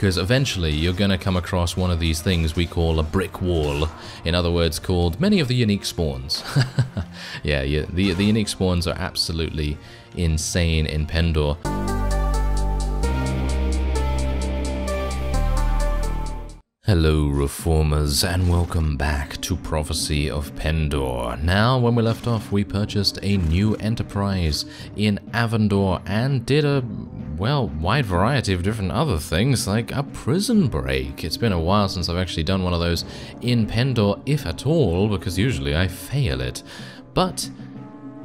Because eventually you're going to come across one of these things we call a brick wall. In other words, called many of the unique spawns. Yeah, the unique spawns are absolutely insane in Pendor. Hello Reformers, and welcome back to Prophecy of Pendor. Now, when we left off, we purchased a new enterprise in Avendor and did a, well, wide variety of different other things, like a prison break. It's been a while since I've actually done one of those in Pendor, if at all, because usually I fail it. But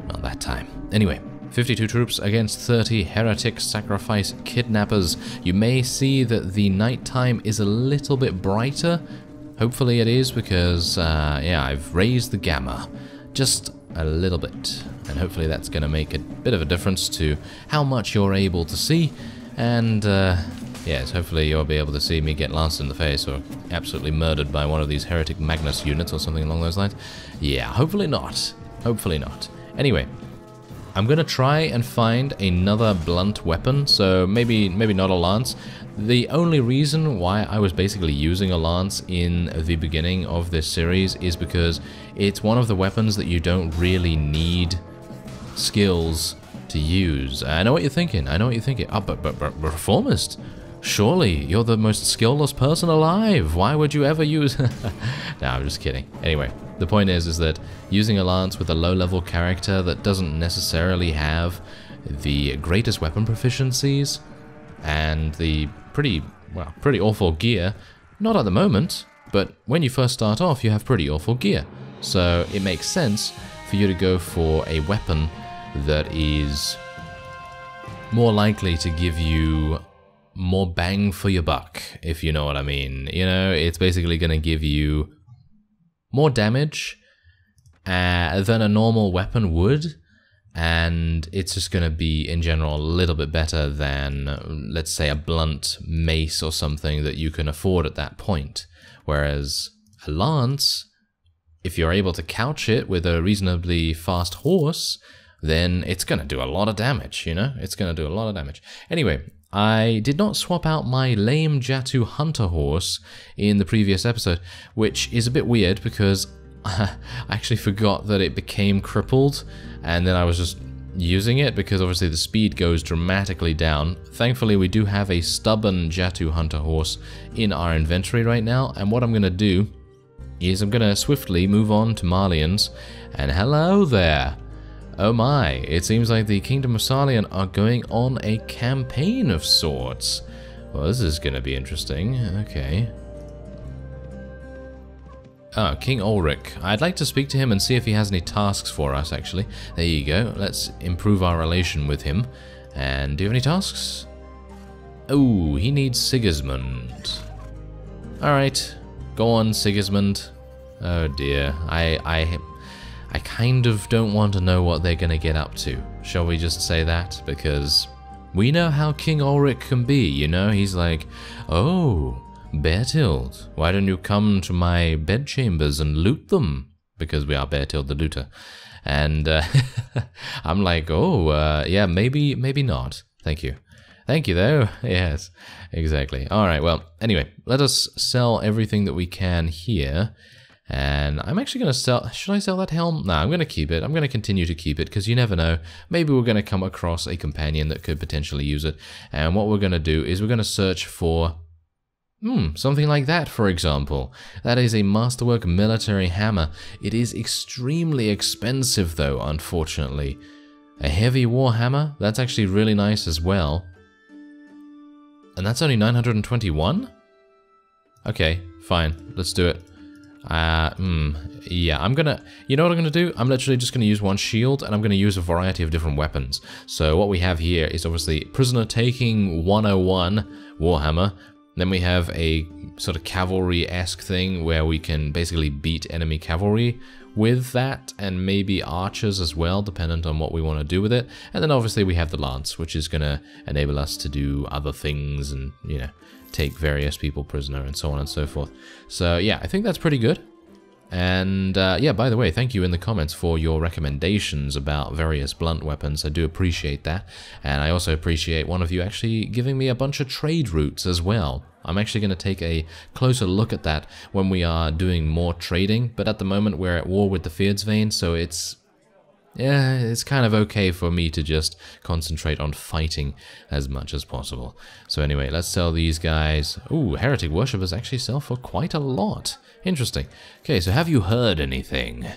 not that time. Anyway. 52 troops against 30 heretic sacrifice kidnappers. You may see that the nighttime is a little bit brighter. Hopefully it is because, yeah, I've raised the gamma just a little bit. And hopefully that's going to make a bit of a difference to how much you're able to see. And, yes, hopefully you'll be able to see me get lanced in the face or absolutely murdered by one of these heretic Magnus units or something along those lines. Yeah, hopefully not. Hopefully not. Anyway. I'm going to try and find another blunt weapon, so maybe not a lance. The only reason why I was basically using a lance in the beginning of this series is because it's one of the weapons that you don't really need skills to use. I know what you're thinking, Oh, but Reformist, surely you're the most skillless person alive. Why would you ever use... No, I'm just kidding. Anyway. The point is that using a lance with a low-level character that doesn't necessarily have the greatest weapon proficiencies and the pretty awful gear, not at the moment, but when you first start off you have pretty awful gear. So it makes sense for you to go for a weapon that is more likely to give you more bang for your buck, if you know what I mean. You know, it's basically going to give you more damage than a normal weapon would, and it's just going to be, in general, a little bit better than, let's say, a blunt mace or something that you can afford at that point. Whereas a lance, if you're able to couch it with a reasonably fast horse, then it's going to do a lot of damage, you know? It's going to do a lot of damage. Anyway, I did not swap out my lame Jatu Hunter horse in the previous episode, which is a bit weird because I actually forgot that it became crippled, and then I was just using it because obviously the speed goes dramatically down. Thankfully, we do have a stubborn Jatu Hunter horse in our inventory right now, and what I'm going to do is I'm going to swiftly move on to Marlians, and hello there! Oh my, it seems like the Kingdom of Sarlian are going on a campaign of sorts. Well, this is going to be interesting. Okay. Oh, King Ulrich. I'd like to speak to him and see if he has any tasks for us, actually. There you go. Let's improve our relation with him. And do you have any tasks? Oh, he needs Sigismund. Alright. Go on, Sigismund. Oh dear. I kind of don't want to know what they're going to get up to. Shall we just say that? Because we know how King Ulrich can be, you know? He's like, oh, Bertild, why don't you come to my bedchambers and loot them? Because we are Bertild the looter. And I'm like, oh, yeah, maybe not. Thank you. Thank you, though. Yes, exactly. All right, well, anyway, let us sell everything that we can here. And I'm actually going to sell... Should I sell that helm? No, I'm going to keep it. I'm going to continue to keep it because you never know. Maybe we're going to come across a companion that could potentially use it. And what we're going to do is we're going to search for... something like that, for example. That is a Masterwork military hammer. It is extremely expensive, though, unfortunately. A heavy war hammer? That's actually really nice as well. And that's only 921? Okay, fine. Let's do it. Yeah, I'm gonna... You know what I'm gonna do? I'm literally just gonna use one shield, and I'm gonna use a variety of different weapons. So what we have here is obviously Prisoner Taking 101 Warhammer. Then we have a sort of cavalry-esque thing where we can basically beat enemy cavalry with that, and maybe archers as well, dependent on what we want to do with it. And then obviously we have the lance, which is gonna enable us to do other things and, you know, take various people prisoner and so on and so forth. So yeah, I think that's pretty good. And yeah, by the way, thank you in the comments for your recommendations about various blunt weapons. I do appreciate that. And I also appreciate one of you actually giving me a bunch of trade routes as well. I'm actually going to take a closer look at that when we are doing more trading, but at the moment we're at war with the Fyhrr Skvelt, so it's kind of okay for me to just concentrate on fighting as much as possible. So anyway, let's sell these guys. Ooh, heretic worshippers actually sell for quite a lot. Interesting. Okay, so have you heard anything?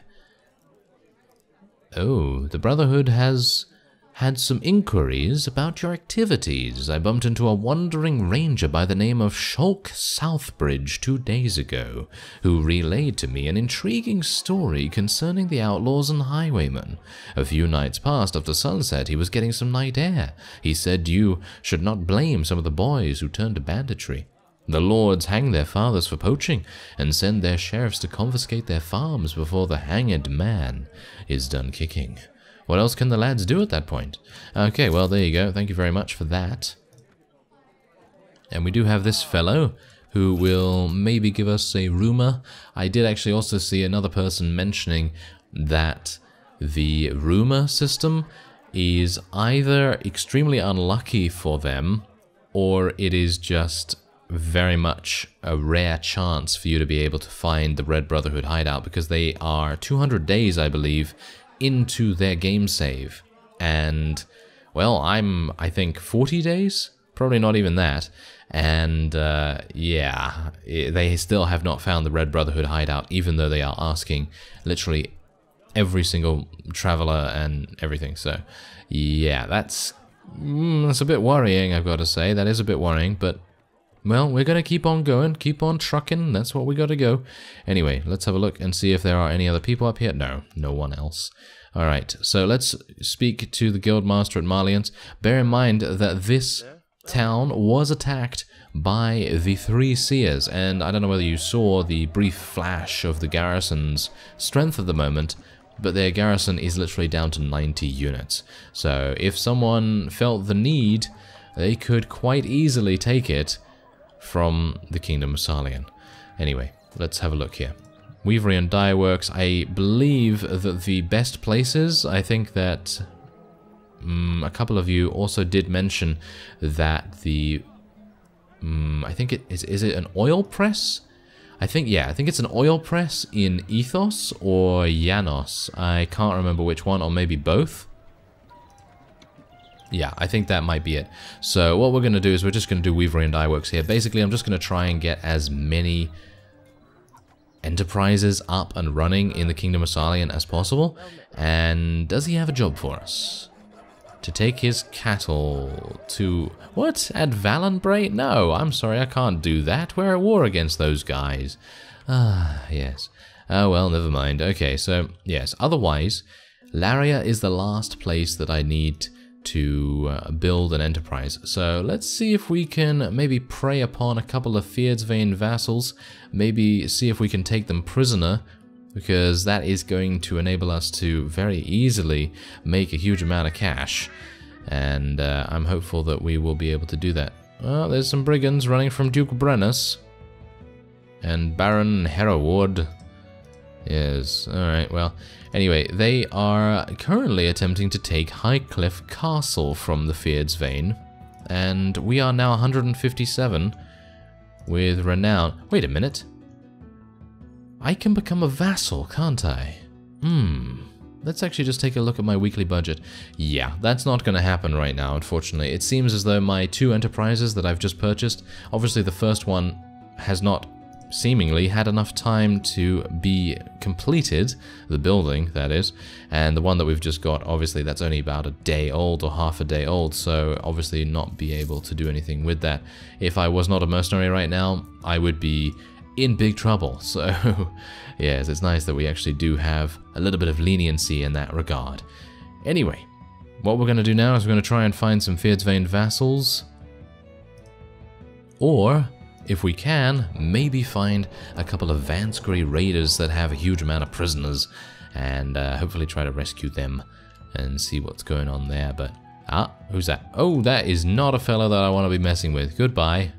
Oh, the Brotherhood has had some inquiries about your activities. I bumped into a wandering ranger by the name of Shulk Southbridge 2 days ago, who relayed to me an intriguing story concerning the outlaws and highwaymen. A few nights past after sunset, he was getting some night air. He said you should not blame some of the boys who turned to banditry. The lords hang their fathers for poaching and send their sheriffs to confiscate their farms before the hanged man is done kicking. What else can the lads do at that point? Okay, well, there you go. Thank you very much for that. And we do have this fellow who will maybe give us a rumor. I did actually also see another person mentioning that the rumor system is either extremely unlucky for them, or it is just very much a rare chance for you to be able to find the Red Brotherhood hideout, because they are 200 days, I believe, into their game save, and well, I think 40 days, probably not even that, and yeah, they still have not found the Red Brotherhood hideout, even though they are asking literally every single traveler and everything. So yeah, that's a bit worrying, I've got to say. That is a bit worrying, but well, we're going to keep on going, keep on trucking, that's what we got to go. Anyway, let's have a look and see if there are any other people up here. No, no one else. Alright, so let's speak to the Guildmaster at Marlians. Bear in mind that this town was attacked by the 3 Seers, and I don't know whether you saw the brief flash of the garrison's strength at the moment, but their garrison is literally down to 90 units. So if someone felt the need, they could quite easily take it from the Kingdom of Sarlian. Anyway, let's have a look here. Weaverian Dye Works, I believe that the best places, I think that a couple of you also did mention that the, I think is it an oil press? I think it's an oil press in Ethos or Janos. I can't remember which one, or maybe both. Yeah, I think that might be it. So what we're going to do is we're just going to do Weaverian Dye Works here. Basically, I'm just going to try and get as many enterprises up and running in the Kingdom of Sarlian as possible. And does he have a job for us? To take his cattle to... What? At Valenbrae? No, I'm sorry, I can't do that. We're at war against those guys. Ah, yes. Oh, well, never mind. Okay, so, yes. Otherwise, Laria is the last place that I need to build an enterprise. So let's see if we can maybe prey upon a couple of Fyhrr Skvelt vassals, maybe see if we can take them prisoner, because that is going to enable us to very easily make a huge amount of cash, and I'm hopeful that we will be able to do that. Well, there's some brigands running from Duke Brennus and Baron Hereward. Yes, alright, well, anyway, they are currently attempting to take Highcliffe Castle from the Fyhrr Skvelt, and we are now 157 with renown. Wait a minute. I can become a vassal, can't I? Let's actually just take a look at my weekly budget. Yeah, that's not going to happen right now, unfortunately. It seems as though my 2 enterprises that I've just purchased, obviously the first one has not seemingly had enough time to be completed, the building, that is, and the one that we've just got, obviously that's only about a day old or half a day old, so obviously not be able to do anything with that. If I was not a mercenary right now, I would be in big trouble, so yes, it's nice that we actually do have a little bit of leniency in that regard. Anyway, what we're going to do now is we're going to try and find some Fyhrr Skvelt vassals, or if we can, maybe find a couple of Vansbury raiders that have a huge amount of prisoners, and hopefully try to rescue them and see what's going on there. But who's that? Oh, that is not a fellow that I want to be messing with. Goodbye.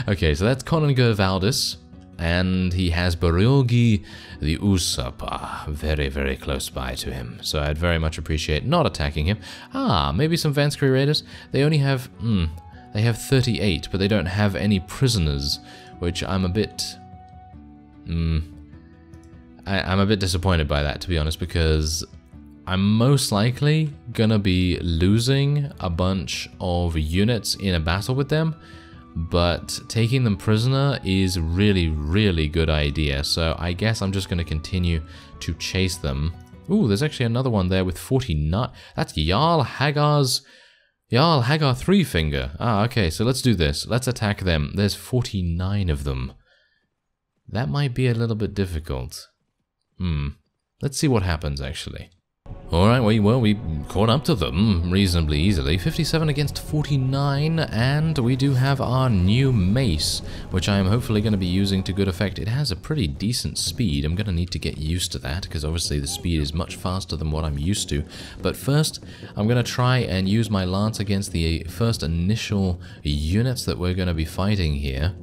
Okay, so that's Conungur Valdis, and he has Boryogi the Usurper very, very close by to him. So I'd very much appreciate not attacking him. Maybe some Vansbury raiders. They only have They have 38, but they don't have any prisoners, which I'm a bit... I'm a bit disappointed by that, to be honest, because I'm most likely gonna be losing a bunch of units in a battle with them, but taking them prisoner is really, really good idea. So I guess I'm just gonna continue to chase them. Ooh, there's actually another one there with 49. That's Jarl Hagar 3-finger. Ah, okay, so let's do this. Let's attack them. There's 49 of them. That might be a little bit difficult. Let's see what happens, actually. Alright, well, we caught up to them reasonably easily. 57 against 49, and we do have our new mace, which I am hopefully going to be using to good effect. It has a pretty decent speed. I'm going to need to get used to that, because obviously the speed is much faster than what I'm used to. But first, I'm going to try and use my lance against the first initial units that we're going to be fighting here.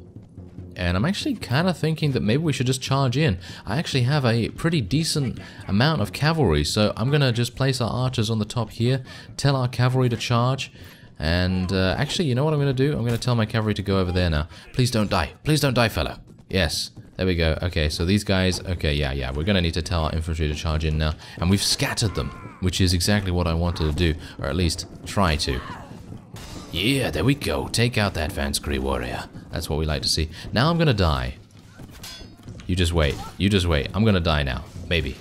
And I'm actually kind of thinking that maybe we should just charge in. I actually have a pretty decent amount of cavalry, so I'm going to just place our archers on the top here, tell our cavalry to charge, and actually, you know what I'm going to do? I'm going to tell my cavalry to go over there now. Please don't die. Please don't die, fella. Yes, there we go. Okay, so these guys, okay, yeah, we're going to need to tell our infantry to charge in now. And we've scattered them, which is exactly what I wanted to do, or at least try to. Yeah, there we go. Take out that Vanskree warrior. That's what we like to see. Now I'm gonna die. You just wait. You just wait. I'm gonna die now. Maybe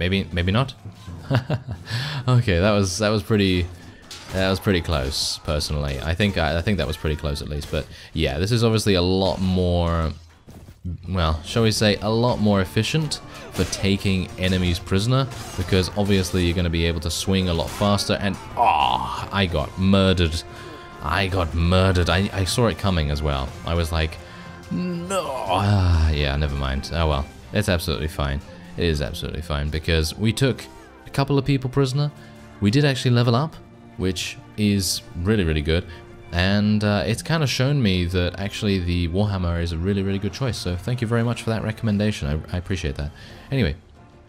not. Okay, that was pretty close. Personally, I think that was pretty close at least. But yeah, this is obviously a lot more. Well, shall we say, a lot more efficient for taking enemies prisoner, because obviously you're going to be able to swing a lot faster, and I got murdered. I saw it coming as well. I was like, no. Yeah, never mind. Oh well, it's absolutely fine. It is absolutely fine, because we took a couple of people prisoner. We did actually level up, which is really, really good. And it's kind of shown me that actually the Warhammer is a really, really good choice. So thank you very much for that recommendation. I appreciate that. Anyway,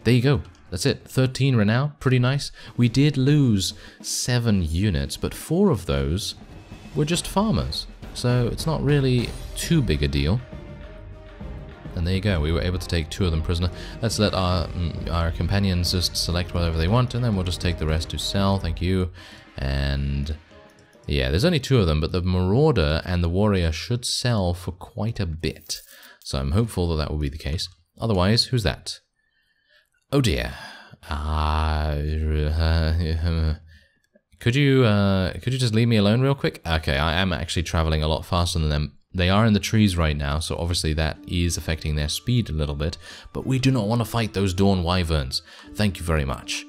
there you go. That's it. 13 renown. Pretty nice. We did lose 7 units, but 4 of those were just farmers. So it's not really too big a deal. And there you go. We were able to take 2 of them prisoner. Let's let our companions just select whatever they want, and then we'll just take the rest to sell. Thank you. And... yeah, there's only 2 of them, but the Marauder and the Warrior should sell for quite a bit. So I'm hopeful that that will be the case. Otherwise, who's that? Oh dear. Could you just leave me alone real quick? Okay, I am actually traveling a lot faster than them. They are in the trees right now, so obviously that is affecting their speed a little bit. But we do not want to fight those Dawn Wyverns. Thank you very much.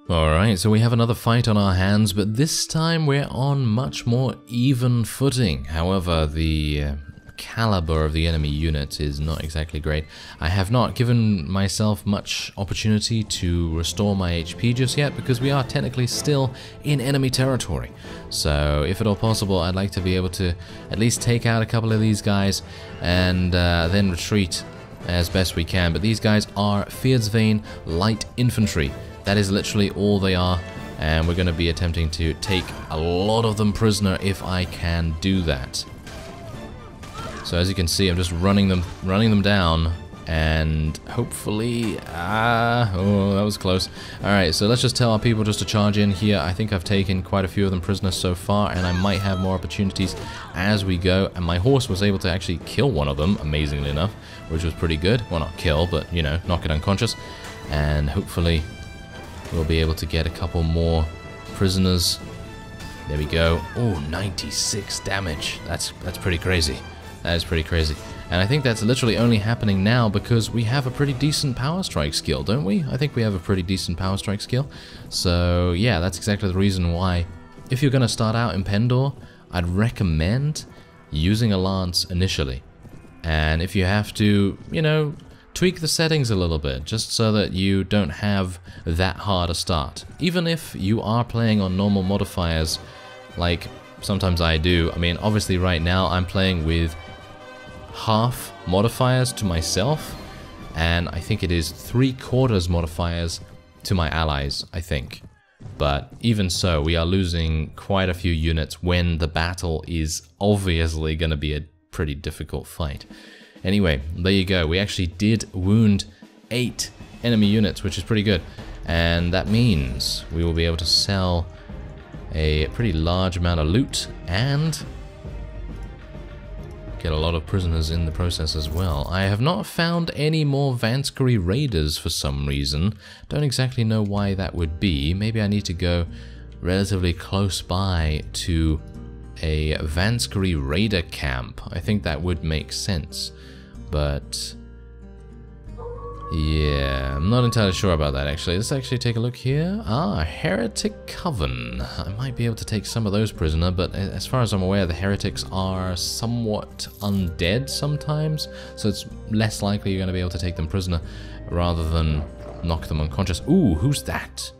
Alright, so we have another fight on our hands, but this time we're on much more even footing. However, the caliber of the enemy units is not exactly great. I have not given myself much opportunity to restore my HP just yet, because we are technically still in enemy territory. So, if at all possible, I'd like to be able to at least take out a couple of these guys and then retreat as best we can. But these guys are Fyhrr light infantry. That is literally all they are, and we're going to be attempting to take a lot of them prisoner if I can do that. So as you can see, I'm just running them down, and hopefully, oh, that was close. Alright, so let's just tell our people just to charge in here. I think I've taken quite a few of them prisoners so far, and I might have more opportunities as we go. And my horse was able to actually kill one of them, amazingly enough, which was pretty good. Well, not kill, but, you know, knock it unconscious. And hopefully we'll be able to get a couple more prisoners. There we go. Oh, 96 damage. That's pretty crazy. That is pretty crazy. And I think that's literally only happening now because we have a pretty decent power strike skill, don't we? I think we have a pretty decent power strike skill. So yeah, that's exactly the reason why, if you're going to start out in Pendor, I'd recommend using a lance initially. And if you have to, you know, tweak the settings a little bit, just so that you don't have that hard a start. Even if you are playing on normal modifiers, like sometimes I do. I mean, obviously right now I'm playing with half modifiers to myself, and I think it is 3/4 modifiers to my allies, I think. But even so, we are losing quite a few units when the battle is obviously going to be a pretty difficult fight. Anyway, there you go. We actually did wound 8 enemy units, which is pretty good. And that means we will be able to sell a pretty large amount of loot and get a lot of prisoners in the process as well. I have not found any more Vanskari raiders for some reason. Don't exactly know why that would be. Maybe I need to go relatively close by to a Vanskari raider camp. I think that would make sense. But yeah, I'm not entirely sure about that actually. Let's actually take a look here. Ah, Heretic Coven. I might be able to take some of those prisoner, but as far as I'm aware, the heretics are somewhat undead sometimes, so it's less likely you're going to be able to take them prisoner rather than knock them unconscious. Ooh, who's that?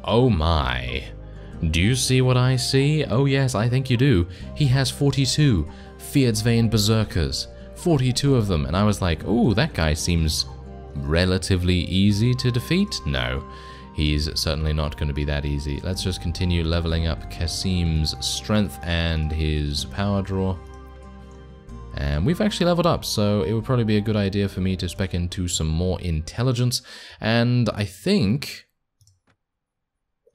Oh my. Do you see what I see? Oh yes, I think you do. He has 42 Fyhrr Berserkers. 42 of them, and I was like, ooh, that guy seems relatively easy to defeat. No, he's certainly not going to be that easy. Let's just continue leveling up Kasim's strength and his power draw. And we've actually leveled up, so it would probably be a good idea for me to spec into some more intelligence. And I think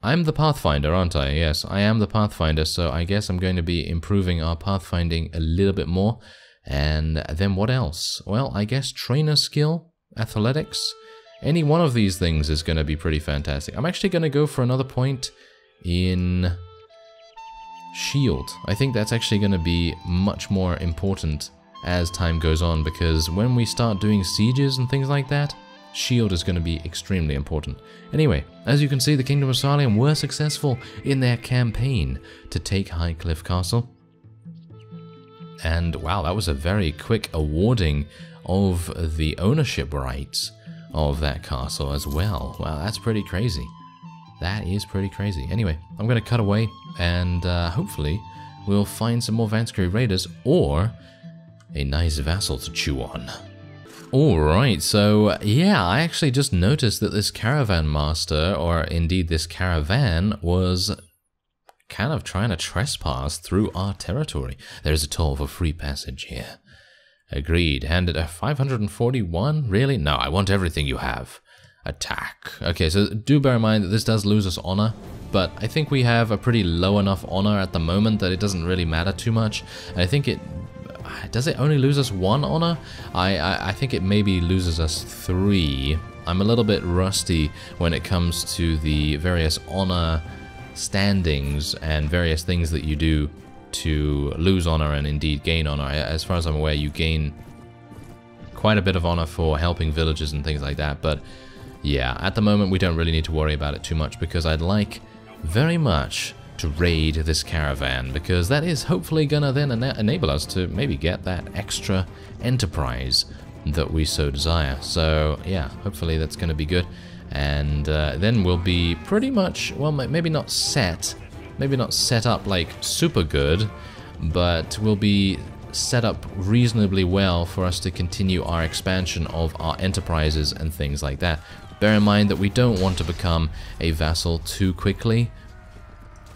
I'm the Pathfinder, aren't I? Yes, I am the Pathfinder, so I guess I'm going to be improving our pathfinding a little bit more. And then what else? Well, I guess trainer skill, athletics, any one of these things is going to be pretty fantastic. I'm actually going to go for another point in shield. I think that's actually going to be much more important as time goes on, because when we start doing sieges and things like that, shield is going to be extremely important. Anyway, as you can see, the Kingdom of Sarlian were successful in their campaign to take Highcliffe Castle. And wow, that was a very quick awarding of the ownership rights of that castle as well. Wow, that's pretty crazy. That is pretty crazy. Anyway, I'm going to cut away and hopefully we'll find some more Vanskari raiders or a nice vassal to chew on. Alright, so yeah, I actually just noticed that this caravan master, or indeed this caravan, was kind of trying to trespass through our territory. There is a toll for free passage here. Agreed. Handed a 541? Really? No, I want everything you have. Attack. Okay, so do bear in mind that this does lose us honor, but I think we have a pretty low enough honor at the moment that it doesn't really matter too much. And I think it... Does it only lose us 1 honor? I think it maybe loses us 3. I'm a little bit rusty when it comes to the various honor standings and various things that you do to lose honor and indeed gain honor. As far as I'm aware, you gain quite a bit of honor for helping villages and things like that, but yeah, at the moment we don't really need to worry about it too much, because I'd like very much to raid this caravan, because that is hopefully gonna then enable us to maybe get that extra enterprise that we so desire. So yeah, hopefully that's gonna be good. And then we'll be pretty much, well, maybe not set up like super good, but we'll be set up reasonably well for us to continue our expansion of our enterprises and things like that. Bear in mind that we don't want to become a vassal too quickly.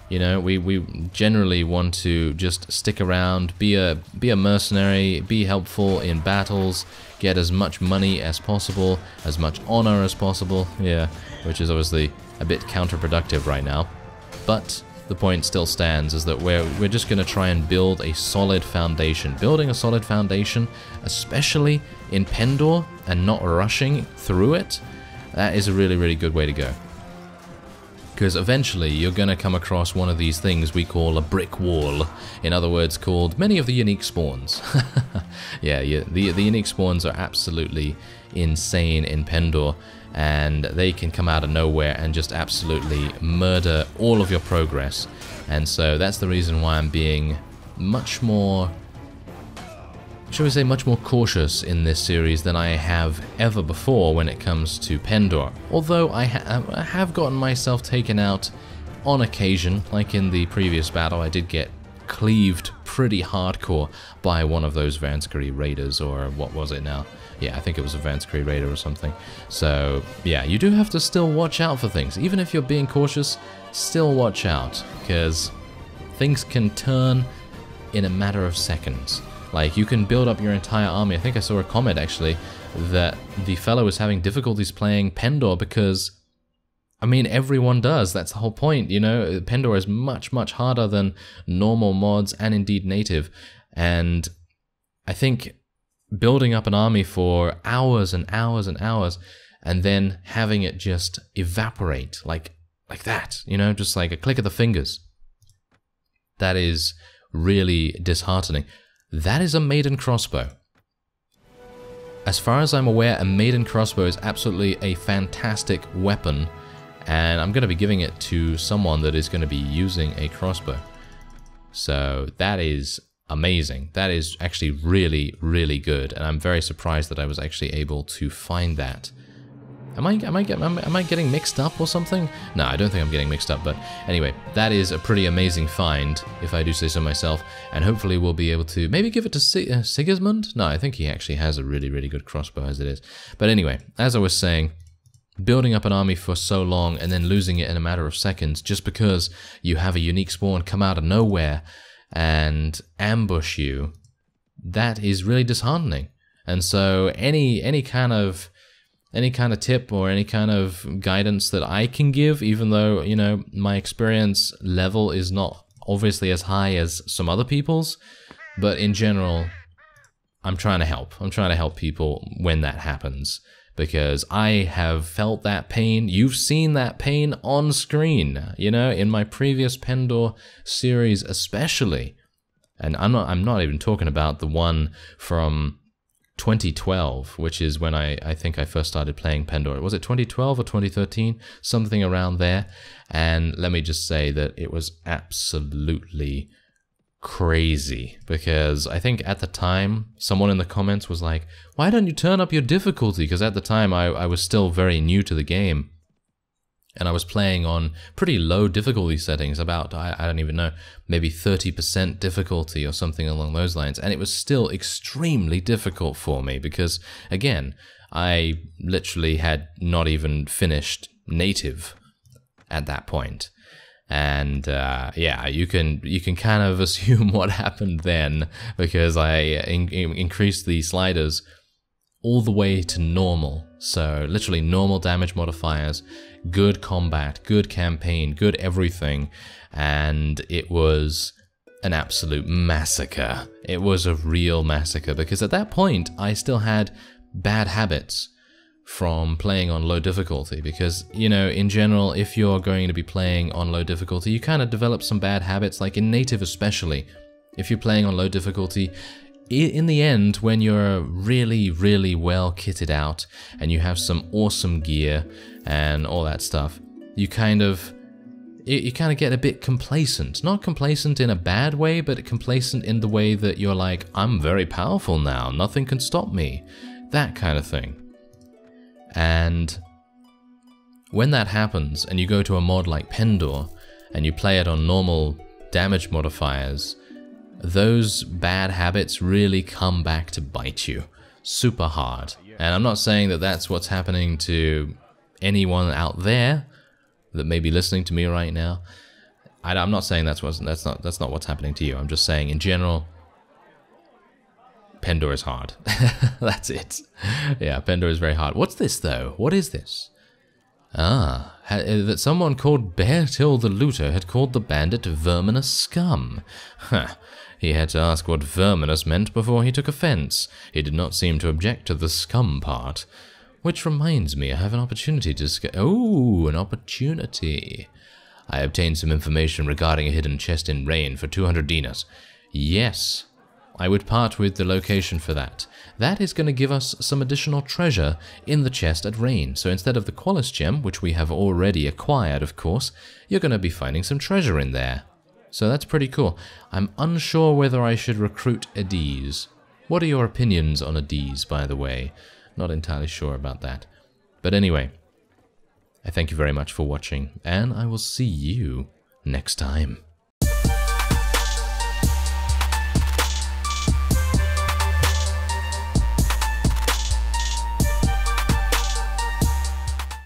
You know, we generally want to just stick around, be a mercenary, be helpful in battles, get as much money as possible, as much honor as possible, yeah, which is obviously a bit counterproductive right now. But the point still stands, is that we're just going to try and build a solid foundation. Building a solid foundation, especially in Pendor, and not rushing through it, that is a really, really good way to go. Because eventually you're going to come across one of these things we call a brick wall. In other words, called many of the unique spawns. Yeah, the unique spawns are absolutely insane in Pendor, and they can come out of nowhere and just absolutely murder all of your progress. And so that's the reason why I'm being much more, shall we say, much more cautious in this series than I have ever before when it comes to Pendor. Although I have gotten myself taken out on occasion, like in the previous battle I did get cleaved pretty hardcore by one of those Vanskari raiders, or what was it now? Yeah, I think it was a Vanskari raider or something. So yeah, you do have to still watch out for things. Even if you're being cautious, still watch out, because things can turn in a matter of seconds. Like, you can build up your entire army. I think I saw a comment actually that the fellow was having difficulties playing Pendor because, I mean, everyone does. That's the whole point, you know. Pendor is much, much harder than normal mods and indeed native. And I think building up an army for hours and hours and hours and then having it just evaporate like that, you know, just like a click of the fingers, that is really disheartening. That is a maiden crossbow. As far as I'm aware, a maiden crossbow is absolutely a fantastic weapon, and I'm going to be giving it to someone that is going to be using a crossbow. So that is amazing. That is actually really, really good, and I'm very surprised that I was actually able to find that. Am I getting mixed up or something? No, I don't think I'm getting mixed up, but anyway, that is a pretty amazing find, if I do say so myself, and hopefully we'll be able to maybe give it to Sigismund? No, I think he actually has a really, really good crossbow as it is. But anyway, as I was saying, building up an army for so long and then losing it in a matter of seconds just because you have a unique spawn come out of nowhere and ambush you, that is really disheartening. And so any kind of tip or any kind of guidance that I can give, even though, you know, my experience level is not obviously as high as some other people's, but in general, I'm trying to help. I'm trying to help people when that happens, because I have felt that pain. You've seen that pain on screen, you know, in my previous Pendor series especially. And I'm not even talking about the one from 2012, which is when I think I first started playing Pendor. Was it 2012 or 2013? Something around there. And let me just say that it was absolutely crazy, because I think at the time someone in the comments was like, why don't you turn up your difficulty? Because at the time I was still very new to the game. And I was playing on pretty low difficulty settings, about, I don't even know, maybe 30% difficulty or something along those lines. And it was still extremely difficult for me because, again, I literally had not even finished native at that point. And yeah, you can kind of assume what happened then, because I increased the sliders all the way to normal. So literally normal damage modifiers, good combat, good campaign, good everything, and it was an absolute massacre. It was a real massacre, because at that point I still had bad habits from playing on low difficulty, because, you know, in general, if you're going to be playing on low difficulty, you kind of develop some bad habits, like in native especially. If you're playing on low difficulty, in the end, when you're really, really well kitted out and you have some awesome gear and all that stuff, you kind of get a bit complacent. Not complacent in a bad way, but complacent in the way that you're like, I'm very powerful now, nothing can stop me. That kind of thing. And when that happens and you go to a mod like Pendor and you play it on normal damage modifiers, those bad habits really come back to bite you super hard. And I'm not saying that that's what's happening to anyone out there that may be listening to me right now. I'm not saying that's not what's happening to you. I'm just saying in general, Pendor is hard. That's it. Yeah, Pendor is very hard. What's this though? What is this? Ah, that someone called Beartil the Looter had called the bandit verminous scum. Huh. He had to ask what verminous meant before he took offense. He did not seem to object to the scum part. Which reminds me, I have an opportunity to oh, an opportunity. I obtained some information regarding a hidden chest in Rain for 200 dinars. Yes, I would part with the location for that. That is going to give us some additional treasure in the chest at Rain. So instead of the Qualis gem, which we have already acquired, of course, you're going to be finding some treasure in there. So that's pretty cool. I'm unsure whether I should recruit Adiz. What are your opinions on Adiz, by the way? Not entirely sure about that. But anyway, I thank you very much for watching, and I will see you next time.